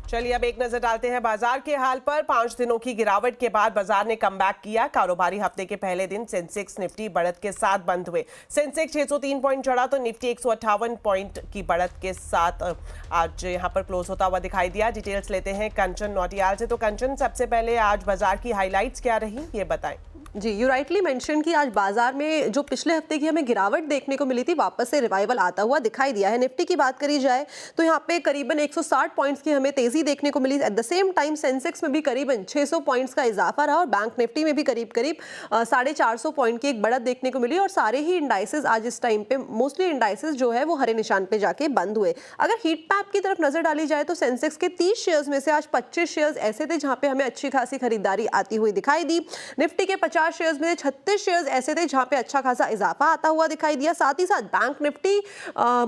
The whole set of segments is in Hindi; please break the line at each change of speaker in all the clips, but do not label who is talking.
चलिए अब एक नजर डालते हैं बाजार के हाल पर। 5 दिनों की गिरावट के बाद बाजार ने कमबैक किया। कारोबारी हफ्ते के पहले दिन सेंसेक्स निफ्टी बढ़त के साथ बंद हुए। सेंसेक्स 603 पॉइंट चढ़ा तो निफ्टी 158 पॉइंट की बढ़त के साथ आज यहां पर क्लोज होता हुआ दिखाई दिया। डिटेल्स लेते हैं कंचन नौटियाल से। तो कंचन, सबसे पहले आज बाजार की हाईलाइट्स क्या रही, ये बताएं।
जी, यू राइटली मेंशन कि आज बाजार में जो पिछले हफ्ते की हमें गिरावट देखने को मिली थी, वापस से रिवाइवल आता हुआ दिखाई दिया है। निफ्टी की बात करी जाए तो यहाँ पे करीबन 160 पॉइंट्स की हमें तेजी देखने को मिली। At the same time Sensex में भी करीबन 600 पॉइंट्स का इजाफा रहा और बैंक निफ्टी में भी करीब 450 पॉइंट की एक बढ़त देखने को मिली। और सारे ही इंडाइसेस आज इस टाइम पे, मोस्टली इंडाइसेस जो है वो हरे निशान पे जाके बंद हुए। अगर हीट मैप की तरफ नजर डाली जाए तो सेंसेक्स के 30 शेयर्स में से आज 25 शेयर्स ऐसे थे जहां पे हमें अच्छी खासी खरीदारी आती हुई दिखाई दी। निफ्टी के 50 शेयर्स में 36 शेयर्स ऐसे थे जहां पे अच्छा खासा इजाफा आता हुआ दिखाई दिया। साथ ही साथ बैंक निफ्टी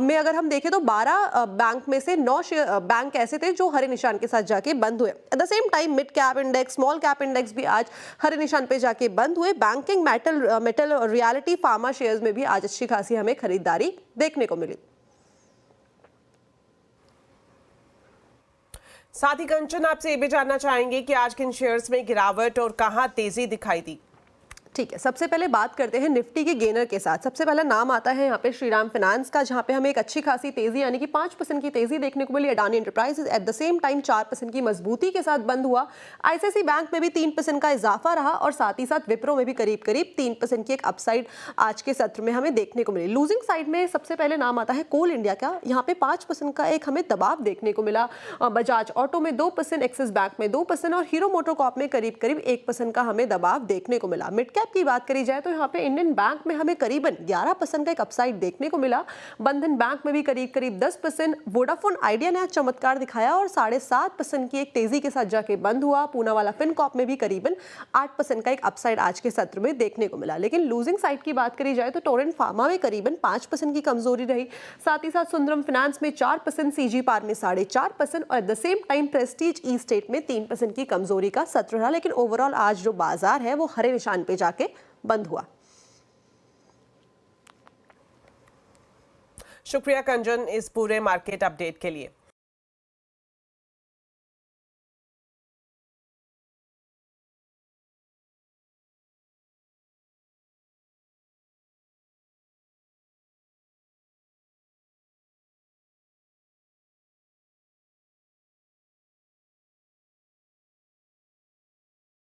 में अगर हम देखें तो 12 बैंक में से 9 बैंक ऐसे थे जो हरे निशान के साथ जाके बंद हुए। Eight the same time mid cap index, small cap index भी आज हरे निशान पे जाके बंद हुए। बैंकिंग, मेटल और रियलिटी, फार्मा शेयर्स में भी आज अच्छी खासी हमें खरीदारी देखने को मिली।
साथ ही कंचन, आपसे ये भी जानना चाहेंगे कि आज किन शेयर्स में गिरावट और कहां तेजी दिखाई दी।
ठीक है, सबसे पहले बात करते हैं निफ्टी के गेनर के साथ। सबसे पहला नाम आता है यहाँ पे श्रीराम फाइनेंस का, जहाँ पे हमें एक अच्छी खासी तेजी यानी कि 5% की तेजी देखने को मिली। Adani Enterprises at the same time 4% की मजबूती के साथ बंद हुआ। आईसीआईसीआई बैंक में भी 3% का इजाफा रहा और साथ ही साथ विप्रो में भी करीब 3% की एक अपसाइड आज के सत्र में हमें देखने को मिली। लूजिंग साइड में सबसे पहले नाम आता है कोल इंडिया का, यहाँ पे 5% का एक हमें दबाव देखने को मिला। बजाज ऑटो में 2%, एक्सिस बैंक में 2% और हीरो मोटोकॉर्प में करीब 1% का हमें दबाव देखने को मिला। मिड कैप की बात करी जाए तो यहाँ पे इंडियन बैंक में हमें करीबन 11% का एक अपसाइड देखने को मिला। बंधन बैंक में भी करीब 10%। वोडाफोन आइडिया ने आज चमत्कार दिखाया और 7.5% की एक तेजी के साथ जाके बंद हुआ। पूनावाला फिनकॉर्प में भी करीबन 8% का एक अपसाइड आज के सत्र में देखने को मिला। लेकिन लूजिंग साइड की बात करी जाए तो टोरेंट फार्मा में करीबन 5% की कमजोरी रही। साथ ही साथ सुंदरम फाइनेंस में 4%, सीजी पार में 4.5% और eight the same time Prestige E state में 3% की कमजोरी का सत्र रहा। लेकिन ओवरऑल आज जो बाजार है वो हरे निशान पे जाके बंद हुआ।
शुक्रिया कंचन इस पूरे मार्केट अपडेट के लिए।